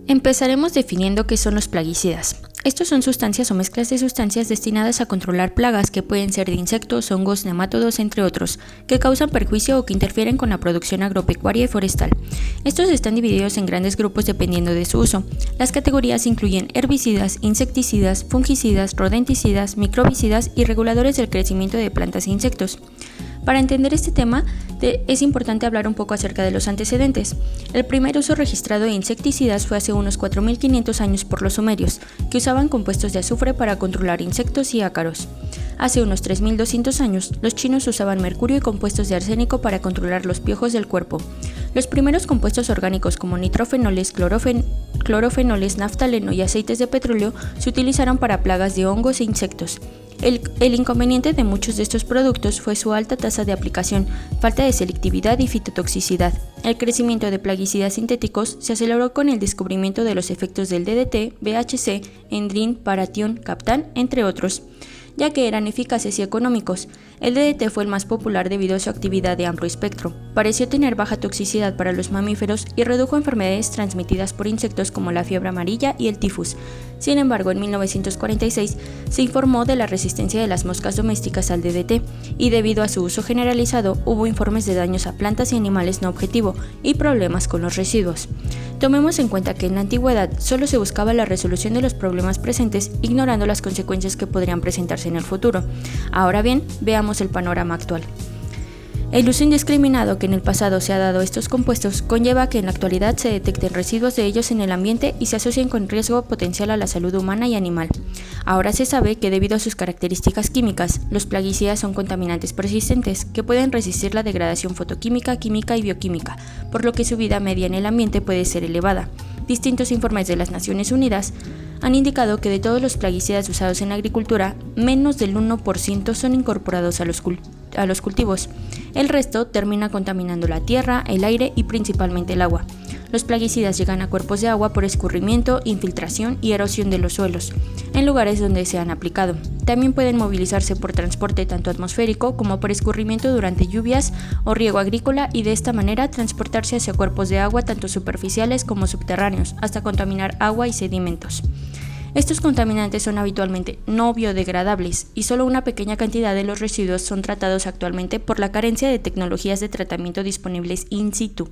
Empezaremos definiendo qué son los plaguicidas. Estos son sustancias o mezclas de sustancias destinadas a controlar plagas que pueden ser de insectos, hongos, nemátodos, entre otros, que causan perjuicio o que interfieren con la producción agropecuaria y forestal. Estos están divididos en grandes grupos dependiendo de su uso. Las categorías incluyen herbicidas, insecticidas, fungicidas, rodenticidas, microbicidas y reguladores del crecimiento de plantas e insectos. Para entender este tema, es importante hablar un poco acerca de los antecedentes. El primer uso registrado de insecticidas fue hace unos 4.500 años por los sumerios, que usaban compuestos de azufre para controlar insectos y ácaros. Hace unos 3.200 años, los chinos usaban mercurio y compuestos de arsénico para controlar los piojos del cuerpo. Los primeros compuestos orgánicos como nitrofenoles, clorofenoles, naftaleno y aceites de petróleo se utilizaron para plagas de hongos e insectos. El inconveniente de muchos de estos productos fue su alta tasa de aplicación, falta de selectividad y fitotoxicidad. El crecimiento de plaguicidas sintéticos se aceleró con el descubrimiento de los efectos del DDT, BHC, Endrin, Paratión, Captán, entre otros, ya que eran eficaces y económicos. El DDT fue el más popular debido a su actividad de amplio espectro. Pareció tener baja toxicidad para los mamíferos y redujo enfermedades transmitidas por insectos como la fiebre amarilla y el tifus. Sin embargo, en 1946 se informó de la resistencia de las moscas domésticas al DDT y debido a su uso generalizado hubo informes de daños a plantas y animales no objetivo y problemas con los residuos. Tomemos en cuenta que en la antigüedad solo se buscaba la resolución de los problemas presentes, ignorando las consecuencias que podrían presentarse en el futuro. Ahora bien, veamos el panorama actual. El uso indiscriminado que en el pasado se ha dado a estos compuestos conlleva que en la actualidad se detecten residuos de ellos en el ambiente y se asocien con riesgo potencial a la salud humana y animal. Ahora se sabe que debido a sus características químicas, los plaguicidas son contaminantes persistentes que pueden resistir la degradación fotoquímica, química y bioquímica, por lo que su vida media en el ambiente puede ser elevada. Distintos informes de las Naciones Unidas han indicado que de todos los plaguicidas usados en la agricultura, menos del 1% son incorporados a los cultivos. El resto termina contaminando la tierra, el aire y principalmente el agua. Los plaguicidas llegan a cuerpos de agua por escurrimiento, infiltración y erosión de los suelos, en lugares donde se han aplicado. También pueden movilizarse por transporte tanto atmosférico como por escurrimiento durante lluvias o riego agrícola y de esta manera transportarse hacia cuerpos de agua tanto superficiales como subterráneos, hasta contaminar agua y sedimentos. Estos contaminantes son habitualmente no biodegradables y solo una pequeña cantidad de los residuos son tratados actualmente por la carencia de tecnologías de tratamiento disponibles in situ.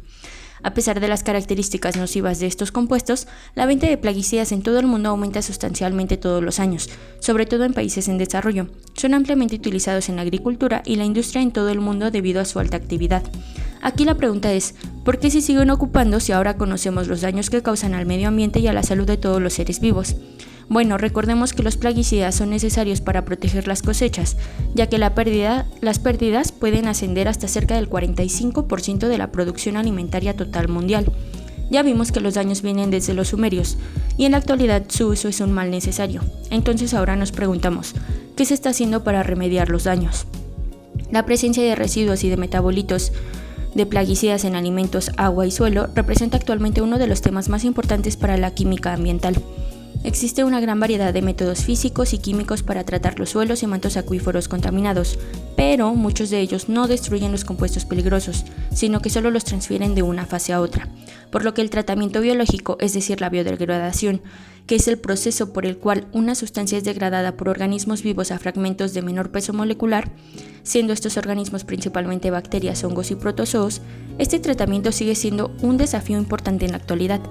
A pesar de las características nocivas de estos compuestos, la venta de plaguicidas en todo el mundo aumenta sustancialmente todos los años, sobre todo en países en desarrollo. Son ampliamente utilizados en la agricultura y la industria en todo el mundo debido a su alta actividad. Aquí la pregunta es, ¿por qué se siguen ocupando si ahora conocemos los daños que causan al medio ambiente y a la salud de todos los seres vivos? Bueno, recordemos que los plaguicidas son necesarios para proteger las cosechas, ya que las pérdidas pueden ascender hasta cerca del 45% de la producción alimentaria total mundial. Ya vimos que los daños vienen desde los sumerios, y en la actualidad su uso es un mal necesario. Entonces ahora nos preguntamos, ¿qué se está haciendo para remediar los daños? La presencia de residuos y de metabolitos de plaguicidas en alimentos, agua y suelo representa actualmente uno de los temas más importantes para la química ambiental. Existe una gran variedad de métodos físicos y químicos para tratar los suelos y mantos acuíferos contaminados, pero muchos de ellos no destruyen los compuestos peligrosos, sino que solo los transfieren de una fase a otra, por lo que el tratamiento biológico, es decir, la biodegradación, que es el proceso por el cual una sustancia es degradada por organismos vivos a fragmentos de menor peso molecular, siendo estos organismos principalmente bacterias, hongos y protozoos, este tratamiento sigue siendo un desafío importante en la actualidad.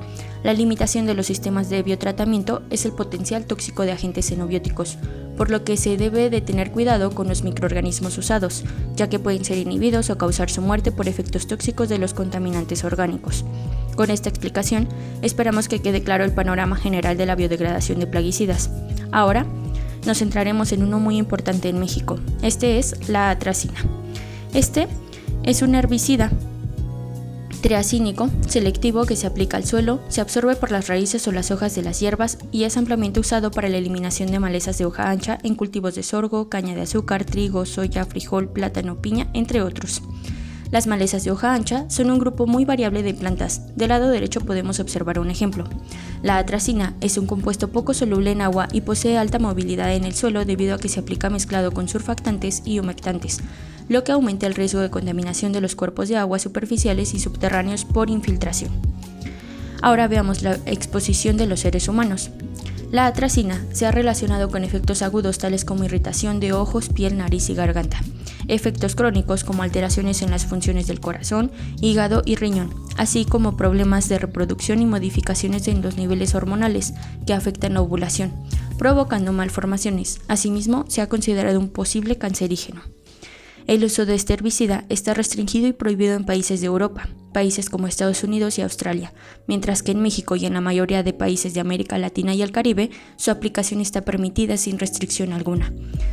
La limitación de los sistemas de biotratamiento es el potencial tóxico de agentes xenobióticos, por lo que se debe de tener cuidado con los microorganismos usados, ya que pueden ser inhibidos o causar su muerte por efectos tóxicos de los contaminantes orgánicos. Con esta explicación, esperamos que quede claro el panorama general de la biodegradación de plaguicidas. Ahora, nos centraremos en uno muy importante en México. Este es la atracina. Este es un herbicida triacínico selectivo que se aplica al suelo, se absorbe por las raíces o las hojas de las hierbas y es ampliamente usado para la eliminación de malezas de hoja ancha en cultivos de sorgo, caña de azúcar, trigo, soya, frijol, plátano, piña, entre otros. Las malezas de hoja ancha son un grupo muy variable de plantas. Del lado derecho podemos observar un ejemplo. La atracina es un compuesto poco soluble en agua y posee alta movilidad en el suelo debido a que se aplica mezclado con surfactantes y humectantes, lo que aumenta el riesgo de contaminación de los cuerpos de agua superficiales y subterráneos por infiltración. Ahora veamos la exposición de los seres humanos. La atracina se ha relacionado con efectos agudos tales como irritación de ojos, piel, nariz y garganta, efectos crónicos como alteraciones en las funciones del corazón, hígado y riñón, así como problemas de reproducción y modificaciones en los niveles hormonales que afectan la ovulación, provocando malformaciones. Asimismo, se ha considerado un posible cancerígeno. El uso de este herbicida está restringido y prohibido en países de Europa, países como Estados Unidos y Australia, mientras que en México y en la mayoría de países de América Latina y el Caribe, su aplicación está permitida sin restricción alguna.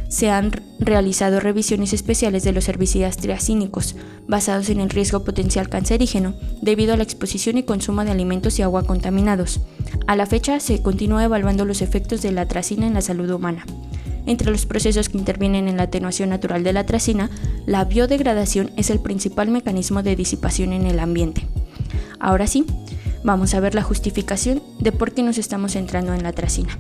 Se han realizado revisiones especiales de los herbicidas triacínicos, basados en el riesgo potencial cancerígeno, debido a la exposición y consumo de alimentos y agua contaminados. A la fecha, se continúa evaluando los efectos de la atracina en la salud humana. Entre los procesos que intervienen en la atenuación natural de la atracina, la biodegradación es el principal mecanismo de disipación en el ambiente. Ahora sí, vamos a ver la justificación de por qué nos estamos centrando en la atracina.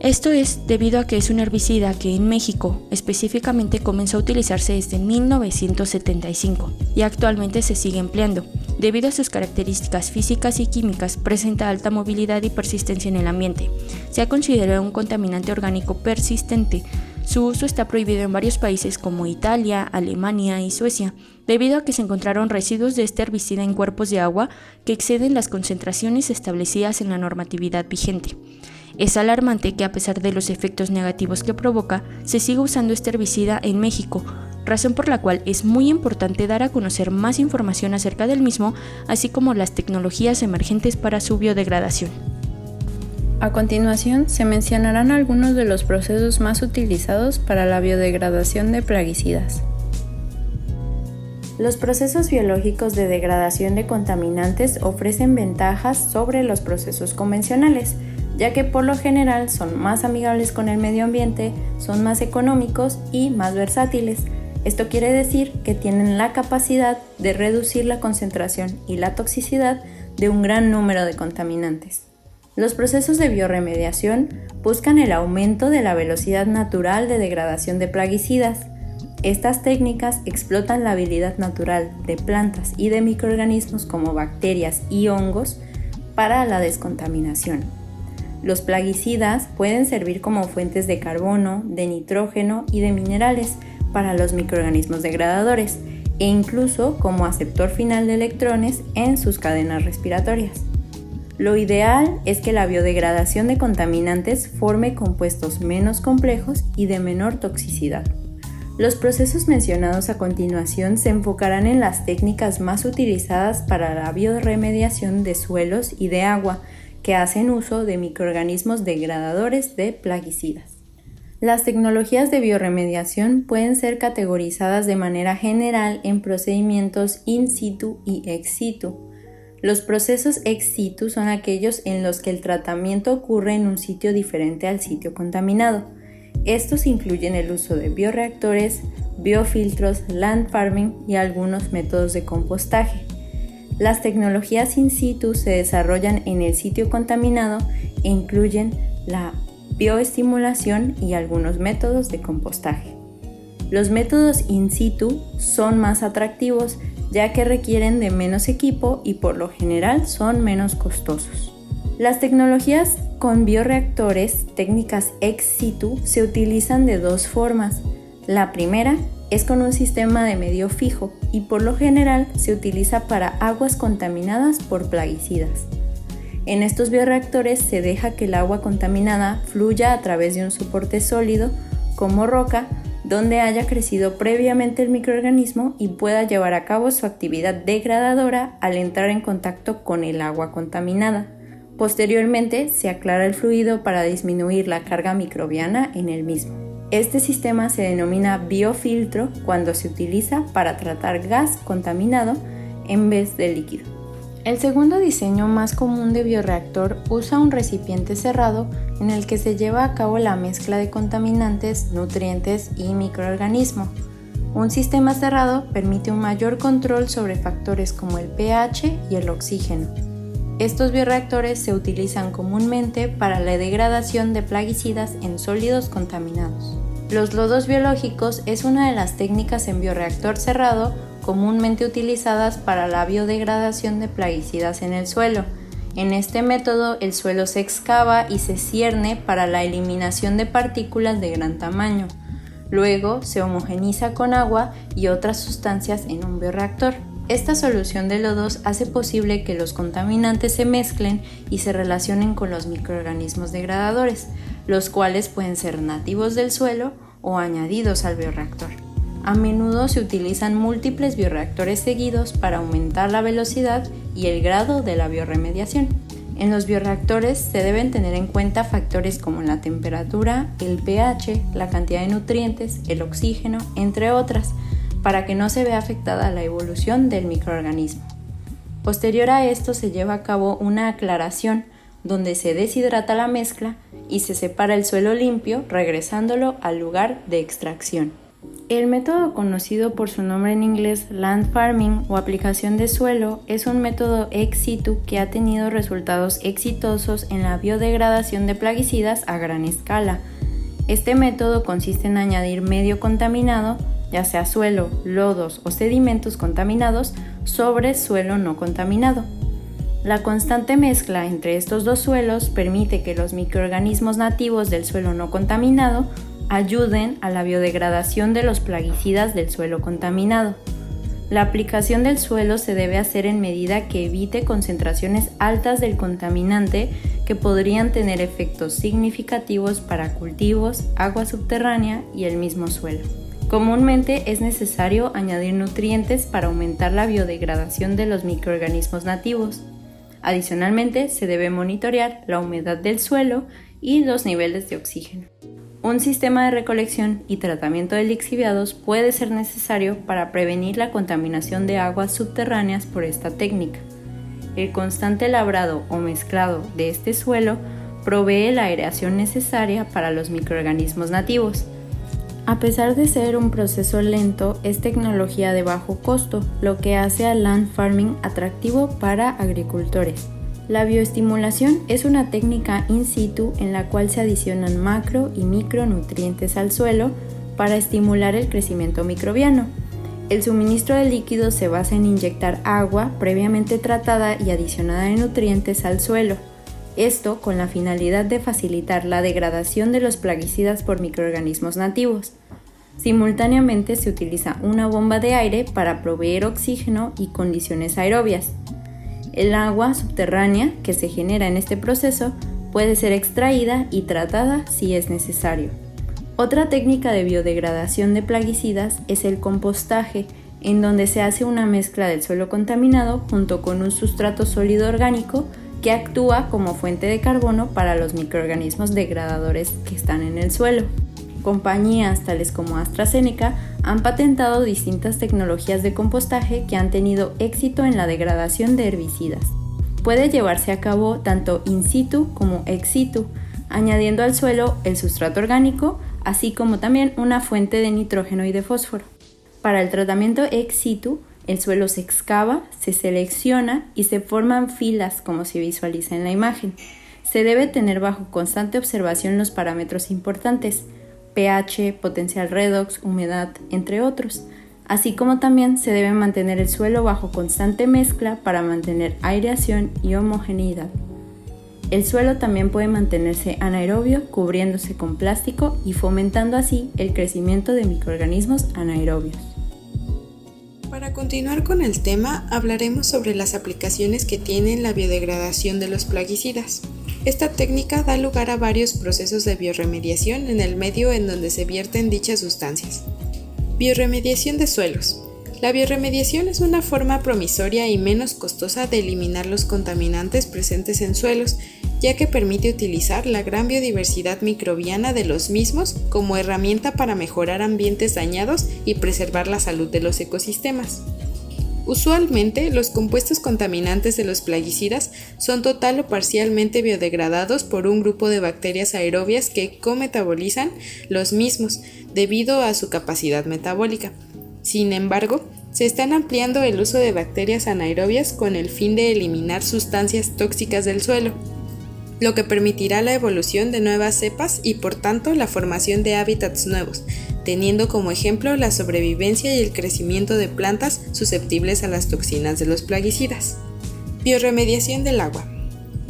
Esto es debido a que es un herbicida que en México específicamente comenzó a utilizarse desde 1975 y actualmente se sigue empleando. Debido a sus características físicas y químicas, presenta alta movilidad y persistencia en el ambiente. Se ha considerado un contaminante orgánico persistente. Su uso está prohibido en varios países como Italia, Alemania y Suecia, debido a que se encontraron residuos de este herbicida en cuerpos de agua que exceden las concentraciones establecidas en la normatividad vigente. Es alarmante que a pesar de los efectos negativos que provoca, se siga usando este herbicida en México, razón por la cual es muy importante dar a conocer más información acerca del mismo, así como las tecnologías emergentes para su biodegradación. A continuación, se mencionarán algunos de los procesos más utilizados para la biodegradación de plaguicidas. Los procesos biológicos de degradación de contaminantes ofrecen ventajas sobre los procesos convencionales, ya que por lo general son más amigables con el medio ambiente, son más económicos y más versátiles. Esto quiere decir que tienen la capacidad de reducir la concentración y la toxicidad de un gran número de contaminantes. Los procesos de bioremediación buscan el aumento de la velocidad natural de degradación de plaguicidas. Estas técnicas explotan la habilidad natural de plantas y de microorganismos como bacterias y hongos para la descontaminación. Los plaguicidas pueden servir como fuentes de carbono, de nitrógeno y de minerales para los microorganismos degradadores e incluso como aceptor final de electrones en sus cadenas respiratorias. Lo ideal es que la biodegradación de contaminantes forme compuestos menos complejos y de menor toxicidad. Los procesos mencionados a continuación se enfocarán en las técnicas más utilizadas para la bioremediación de suelos y de agua, que hacen uso de microorganismos degradadores de plaguicidas. Las tecnologías de bioremediación pueden ser categorizadas de manera general en procedimientos in situ y ex situ. Los procesos ex situ son aquellos en los que el tratamiento ocurre en un sitio diferente al sitio contaminado. Estos incluyen el uso de bioreactores, biofiltros, land farming y algunos métodos de compostaje. Las tecnologías in situ se desarrollan en el sitio contaminado e incluyen la bioestimulación y algunos métodos de compostaje. Los métodos in situ son más atractivos ya que requieren de menos equipo y por lo general son menos costosos. Las tecnologías con bioreactores, técnicas ex situ, se utilizan de dos formas. La primera es con un sistema de medio fijo y por lo general se utiliza para aguas contaminadas por plaguicidas. En estos bioreactores se deja que el agua contaminada fluya a través de un soporte sólido como roca donde haya crecido previamente el microorganismo y pueda llevar a cabo su actividad degradadora al entrar en contacto con el agua contaminada. Posteriormente se aclara el fluido para disminuir la carga microbiana en el mismo. Este sistema se denomina biofiltro cuando se utiliza para tratar gas contaminado en vez de líquido. El segundo diseño más común de bioreactor usa un recipiente cerrado en el que se lleva a cabo la mezcla de contaminantes, nutrientes y microorganismos. Un sistema cerrado permite un mayor control sobre factores como el pH y el oxígeno. Estos bioreactores se utilizan comúnmente para la degradación de plaguicidas en sólidos contaminados. Los lodos biológicos es una de las técnicas en bioreactor cerrado comúnmente utilizadas para la biodegradación de plaguicidas en el suelo. En este método, el suelo se excava y se cierne para la eliminación de partículas de gran tamaño. Luego, se homogeniza con agua y otras sustancias en un bioreactor. Esta solución de lodos hace posible que los contaminantes se mezclen y se relacionen con los microorganismos degradadores, los cuales pueden ser nativos del suelo o añadidos al bioreactor. A menudo se utilizan múltiples bioreactores seguidos para aumentar la velocidad y el grado de la bioremediación. En los bioreactores se deben tener en cuenta factores como la temperatura, el pH, la cantidad de nutrientes, el oxígeno, entre otras, para que no se vea afectada la evolución del microorganismo. Posterior a esto se lleva a cabo una aclaración donde se deshidrata la mezcla y se separa el suelo limpio, regresándolo al lugar de extracción. El método conocido por su nombre en inglés land farming o aplicación de suelo es un método ex situ que ha tenido resultados exitosos en la biodegradación de plaguicidas a gran escala. Este método consiste en añadir medio contaminado, ya sea suelo, lodos o sedimentos contaminados, sobre suelo no contaminado. La constante mezcla entre estos dos suelos permite que los microorganismos nativos del suelo no contaminado ayuden a la biodegradación de los plaguicidas del suelo contaminado. La aplicación del suelo se debe hacer en medida que evite concentraciones altas del contaminante que podrían tener efectos significativos para cultivos, agua subterránea y el mismo suelo. Comúnmente es necesario añadir nutrientes para aumentar la biodegradación de los microorganismos nativos. Adicionalmente, se debe monitorear la humedad del suelo y los niveles de oxígeno. Un sistema de recolección y tratamiento de lixiviados puede ser necesario para prevenir la contaminación de aguas subterráneas por esta técnica. El constante labrado o mezclado de este suelo provee la aireación necesaria para los microorganismos nativos. A pesar de ser un proceso lento, es tecnología de bajo costo, lo que hace al land farming atractivo para agricultores. La bioestimulación es una técnica in situ en la cual se adicionan macro y micronutrientes al suelo para estimular el crecimiento microbiano. El suministro de líquidos se basa en inyectar agua previamente tratada y adicionada de nutrientes al suelo. Esto con la finalidad de facilitar la degradación de los plaguicidas por microorganismos nativos. Simultáneamente se utiliza una bomba de aire para proveer oxígeno y condiciones aerobias. El agua subterránea que se genera en este proceso puede ser extraída y tratada si es necesario. Otra técnica de biodegradación de plaguicidas es el compostaje, en donde se hace una mezcla del suelo contaminado junto con un sustrato sólido orgánico que actúa como fuente de carbono para los microorganismos degradadores que están en el suelo. Compañías tales como AstraZeneca han patentado distintas tecnologías de compostaje que han tenido éxito en la degradación de herbicidas. Puede llevarse a cabo tanto in situ como ex situ, añadiendo al suelo el sustrato orgánico, así como también una fuente de nitrógeno y de fósforo. Para el tratamiento ex situ, el suelo se excava, se selecciona y se forman filas como se visualiza en la imagen. Se debe tener bajo constante observación los parámetros importantes, pH, potencial redox, humedad, entre otros, así como también se debe mantener el suelo bajo constante mezcla para mantener aireación y homogeneidad. El suelo también puede mantenerse anaerobio cubriéndose con plástico y fomentando así el crecimiento de microorganismos anaerobios. Para continuar con el tema, hablaremos sobre las aplicaciones que tiene la biodegradación de los plaguicidas. Esta técnica da lugar a varios procesos de bioremediación en el medio en donde se vierten dichas sustancias. Bioremediación de suelos. La bioremediación es una forma promisoria y menos costosa de eliminar los contaminantes presentes en suelos, ya que permite utilizar la gran biodiversidad microbiana de los mismos como herramienta para mejorar ambientes dañados y preservar la salud de los ecosistemas. Usualmente, los compuestos contaminantes de los plaguicidas son total o parcialmente biodegradados por un grupo de bacterias aerobias que cometabolizan los mismos debido a su capacidad metabólica. Sin embargo, se están ampliando el uso de bacterias anaerobias con el fin de eliminar sustancias tóxicas del suelo, lo que permitirá la evolución de nuevas cepas y por tanto la formación de hábitats nuevos, teniendo como ejemplo la sobrevivencia y el crecimiento de plantas susceptibles a las toxinas de los plaguicidas. Biorremediación del agua.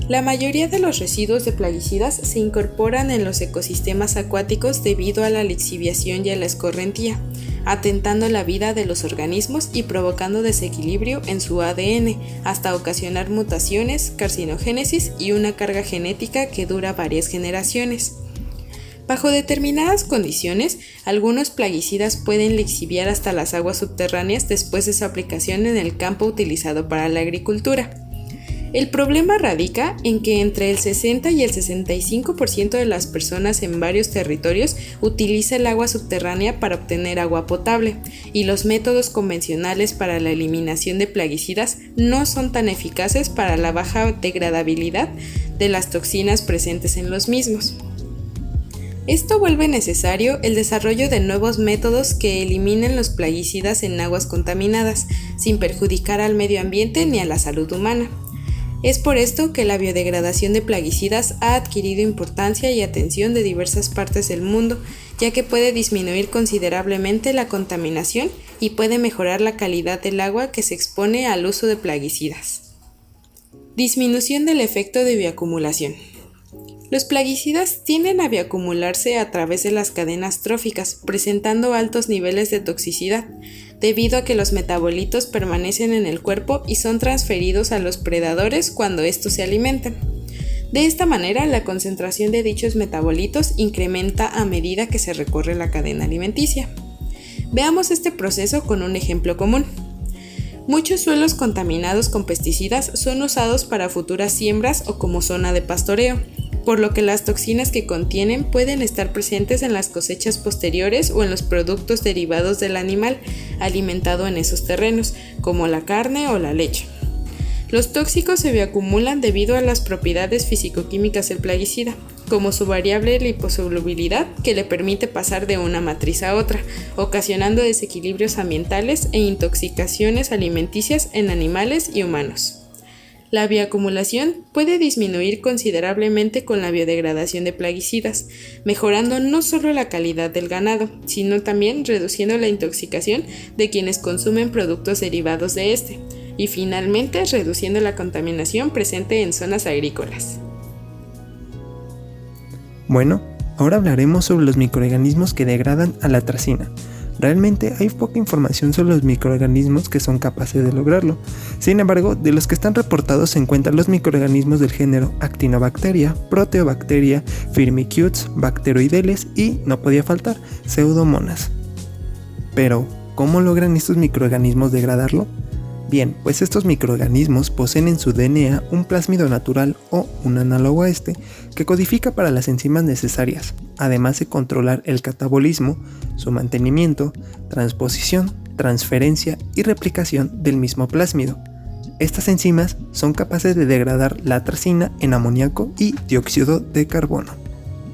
La mayoría de los residuos de plaguicidas se incorporan en los ecosistemas acuáticos debido a la lixiviación y a la escorrentía, atentando la vida de los organismos y provocando desequilibrio en su ADN, hasta ocasionar mutaciones, carcinogénesis y una carga genética que dura varias generaciones. Bajo determinadas condiciones, algunos plaguicidas pueden lixiviar hasta las aguas subterráneas después de su aplicación en el campo utilizado para la agricultura. El problema radica en que entre el 60 y el 65% de las personas en varios territorios utiliza el agua subterránea para obtener agua potable, y los métodos convencionales para la eliminación de plaguicidas no son tan eficaces para la baja degradabilidad de las toxinas presentes en los mismos. Esto vuelve necesario el desarrollo de nuevos métodos que eliminen los plaguicidas en aguas contaminadas, sin perjudicar al medio ambiente ni a la salud humana. Es por esto que la biodegradación de plaguicidas ha adquirido importancia y atención de diversas partes del mundo, ya que puede disminuir considerablemente la contaminación y puede mejorar la calidad del agua que se expone al uso de plaguicidas. Disminución del efecto de bioacumulación. Los plaguicidas tienden a bioacumularse a través de las cadenas tróficas, presentando altos niveles de toxicidad, debido a que los metabolitos permanecen en el cuerpo y son transferidos a los predadores cuando estos se alimentan. De esta manera, la concentración de dichos metabolitos incrementa a medida que se recorre la cadena alimenticia. Veamos este proceso con un ejemplo común. Muchos suelos contaminados con pesticidas son usados para futuras siembras o como zona de pastoreo, por lo que las toxinas que contienen pueden estar presentes en las cosechas posteriores o en los productos derivados del animal alimentado en esos terrenos, como la carne o la leche. Los tóxicos se bioacumulan debido a las propiedades físico-químicas del plaguicida, como su variable liposolubilidad que le permite pasar de una matriz a otra, ocasionando desequilibrios ambientales e intoxicaciones alimenticias en animales y humanos. La bioacumulación puede disminuir considerablemente con la biodegradación de plaguicidas, mejorando no solo la calidad del ganado, sino también reduciendo la intoxicación de quienes consumen productos derivados de este, y finalmente reduciendo la contaminación presente en zonas agrícolas. Bueno, ahora hablaremos sobre los microorganismos que degradan a la atracina. Realmente hay poca información sobre los microorganismos que son capaces de lograrlo. Sin embargo, de los que están reportados se encuentran los microorganismos del género Actinobacteria, Proteobacteria, Firmicutes, Bacteroideles y, no podía faltar, Pseudomonas. Pero, ¿cómo logran estos microorganismos degradarlo? Bien, pues estos microorganismos poseen en su DNA un plásmido natural o un análogo a este que codifica para las enzimas necesarias, además de controlar el catabolismo, su mantenimiento, transposición, transferencia y replicación del mismo plásmido. Estas enzimas son capaces de degradar la atracina en amoníaco y dióxido de carbono.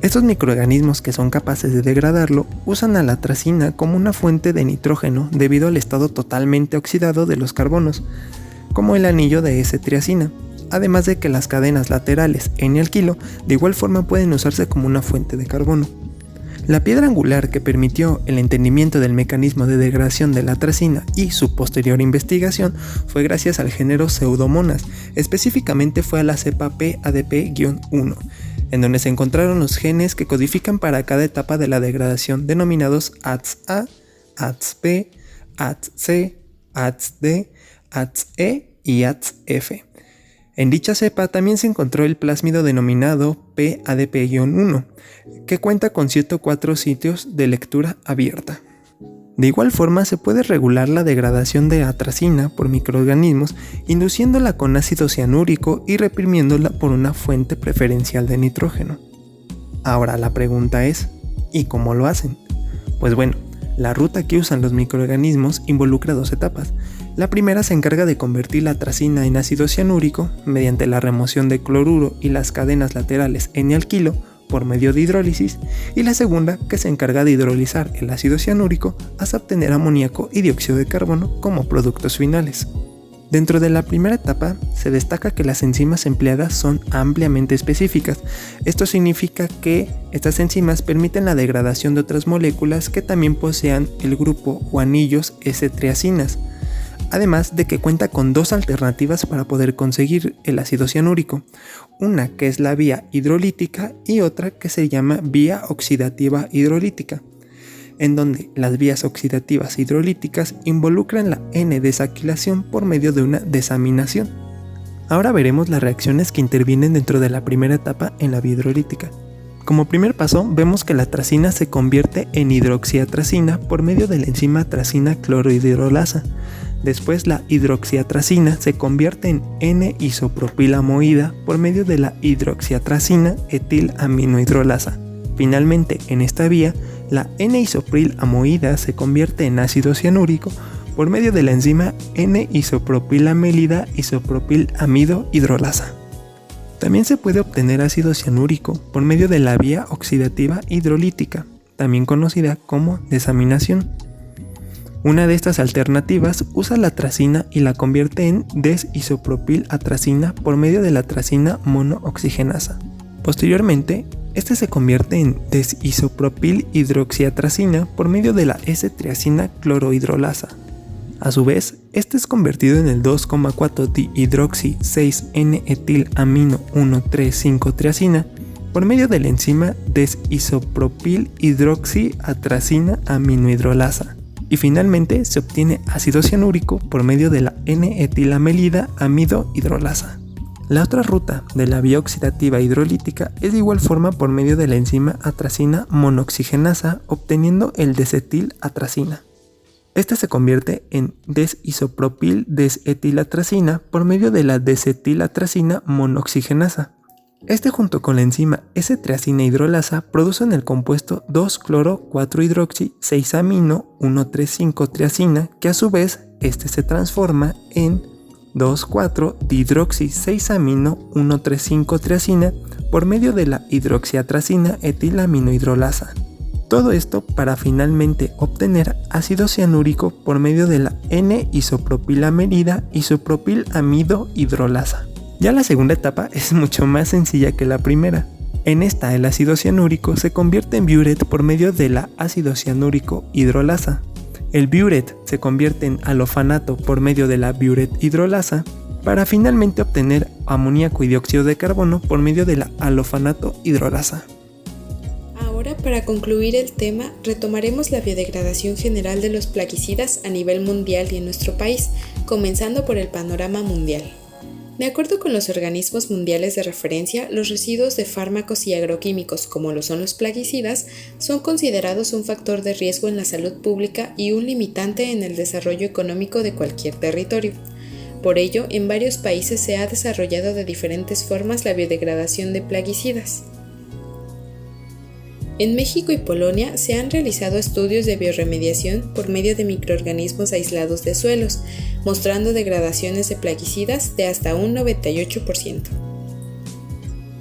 Estos microorganismos que son capaces de degradarlo usan a la atracina como una fuente de nitrógeno debido al estado totalmente oxidado de los carbonos, como el anillo de S-triacina, además de que las cadenas laterales N-alquilo de igual forma pueden usarse como una fuente de carbono. La piedra angular que permitió el entendimiento del mecanismo de degradación de la atracina y su posterior investigación fue gracias al género Pseudomonas, específicamente fue a la cepa PADP-1, en donde se encontraron los genes que codifican para cada etapa de la degradación denominados ATS-A, ATS-B, ATS-C, ATS-D, ATS-E y ATS-F. En dicha cepa también se encontró el plásmido denominado PADP-1, que cuenta con 104 sitios de lectura abierta. De igual forma se puede regular la degradación de atracina por microorganismos induciéndola con ácido cianúrico y reprimiéndola por una fuente preferencial de nitrógeno. Ahora la pregunta es, ¿y cómo lo hacen? Pues bueno, la ruta que usan los microorganismos involucra dos etapas. La primera se encarga de convertir la atracina en ácido cianúrico mediante la remoción de cloruro y las cadenas laterales N-alquilo por medio de hidrólisis, y la segunda que se encarga de hidrolizar el ácido cianúrico hasta obtener amoníaco y dióxido de carbono como productos finales. Dentro de la primera etapa, se destaca que las enzimas empleadas son ampliamente específicas. Esto significa que estas enzimas permiten la degradación de otras moléculas que también posean el grupo o anillos S-triacinas, además de que cuenta con dos alternativas para poder conseguir el ácido cianúrico, una que es la vía hidrolítica y otra que se llama vía oxidativa hidrolítica, en donde las vías oxidativas hidrolíticas involucran la N-desalquilación por medio de una desaminación. Ahora veremos las reacciones que intervienen dentro de la primera etapa en la vía hidrolítica. Como primer paso, vemos que la tracina se convierte en hidroxiatracina por medio de la enzima tracina clorohidrolasa. Después, la hidroxiatracina se convierte en N-isopropilamoída por medio de la hidroxiatracina etilaminohidrolasa. Finalmente, en esta vía, la N-isoprilamoída se convierte en ácido cianúrico por medio de la enzima N-isopropilamelida isopropilamido hidrolasa. También se puede obtener ácido cianúrico por medio de la vía oxidativa hidrolítica, también conocida como desaminación. Una de estas alternativas usa la tracina y la convierte en desisopropilatracina por medio de la tracina monooxigenasa. Posteriormente, este se convierte en desisopropilhidroxiatracina por medio de la S-triacina clorohidrolasa. A su vez, este es convertido en el 2,4-dihidroxi-6-N-etilamino-1,3,5-triacina por medio de la enzima desisopropilhidroxiatracina aminohidrolasa. Y finalmente se obtiene ácido cianúrico por medio de la N-etilamelida amido hidrolasa. La otra ruta de la vía oxidativa hidrolítica es de igual forma por medio de la enzima atracina monooxigenasa, obteniendo el desetilatracina. Esta se convierte en desisopropil-desetilatracina por medio de la desetilatracina monooxigenasa. Este junto con la enzima S-triacina hidrolasa producen el compuesto 2-cloro-4-hidroxi-6-amino-1,3,5-triacina, que a su vez este se transforma en 2,4-dihidroxi-6-amino-1,3,5-triacina por medio de la hidroxiatracina etilaminohidrolasa. Todo esto para finalmente obtener ácido cianúrico por medio de la N-isopropilamelida isopropilamido hidrolasa. Ya la segunda etapa es mucho más sencilla que la primera. En esta, el ácido cianúrico se convierte en biuret por medio de la ácido cianúrico hidrolasa. El biuret se convierte en alofanato por medio de la biuret hidrolasa para finalmente obtener amoníaco y dióxido de carbono por medio de la alofanato hidrolasa. Ahora, para concluir el tema, retomaremos la biodegradación general de los plaguicidas a nivel mundial y en nuestro país, comenzando por el panorama mundial. De acuerdo con los organismos mundiales de referencia, los residuos de fármacos y agroquímicos, como lo son los plaguicidas, son considerados un factor de riesgo en la salud pública y un limitante en el desarrollo económico de cualquier territorio. Por ello, en varios países se ha desarrollado de diferentes formas la biodegradación de plaguicidas. En México y Polonia se han realizado estudios de bioremediación por medio de microorganismos aislados de suelos, mostrando degradaciones de plaguicidas de hasta un 98%.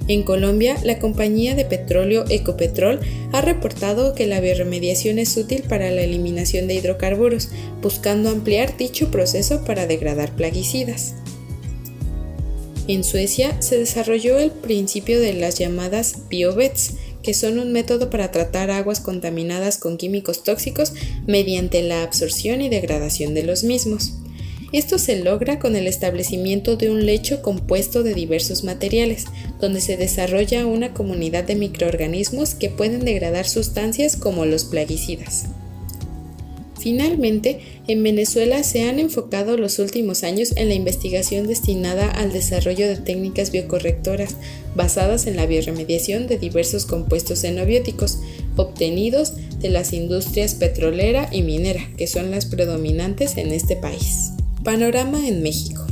En Colombia, la compañía de petróleo Ecopetrol ha reportado que la bioremediación es útil para la eliminación de hidrocarburos, buscando ampliar dicho proceso para degradar plaguicidas. En Suecia se desarrolló el principio de las llamadas biobets, que son un método para tratar aguas contaminadas con químicos tóxicos mediante la absorción y degradación de los mismos. Esto se logra con el establecimiento de un lecho compuesto de diversos materiales, donde se desarrolla una comunidad de microorganismos que pueden degradar sustancias como los plaguicidas. Finalmente, en Venezuela se han enfocado los últimos años en la investigación destinada al desarrollo de técnicas biocorrectoras basadas en la bioremediación de diversos compuestos xenobióticos obtenidos de las industrias petrolera y minera, que son las predominantes en este país. Panorama en México.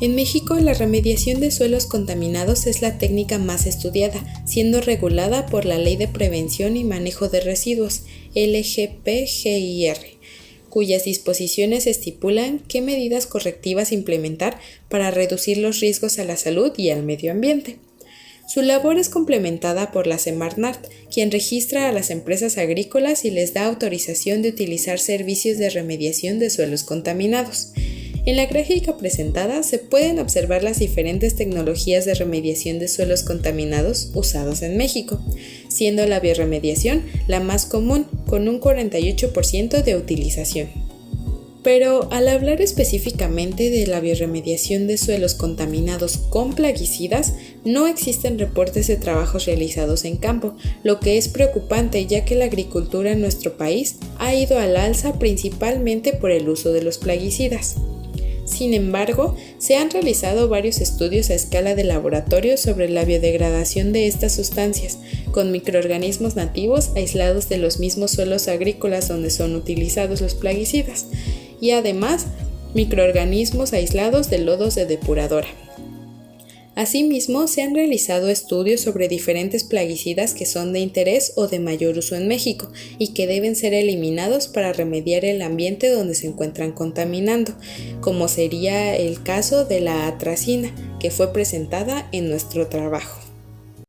En México, la remediación de suelos contaminados es la técnica más estudiada, siendo regulada por la Ley de Prevención y Manejo de Residuos, LGPGIR, cuyas disposiciones estipulan qué medidas correctivas implementar para reducir los riesgos a la salud y al medio ambiente. Su labor es complementada por la Semarnat, quien registra a las empresas agrícolas y les da autorización de utilizar servicios de remediación de suelos contaminados. En la gráfica presentada se pueden observar las diferentes tecnologías de remediación de suelos contaminados usados en México, siendo la biorremediación la más común, con un 48% de utilización. Pero al hablar específicamente de la biorremediación de suelos contaminados con plaguicidas, no existen reportes de trabajos realizados en campo, lo que es preocupante ya que la agricultura en nuestro país ha ido al alza principalmente por el uso de los plaguicidas. Sin embargo, se han realizado varios estudios a escala de laboratorio sobre la biodegradación de estas sustancias, con microorganismos nativos aislados de los mismos suelos agrícolas donde son utilizados los plaguicidas, y además microorganismos aislados de lodos de depuradora. Asimismo, se han realizado estudios sobre diferentes plaguicidas que son de interés o de mayor uso en México y que deben ser eliminados para remediar el ambiente donde se encuentran contaminando, como sería el caso de la atracina, que fue presentada en nuestro trabajo.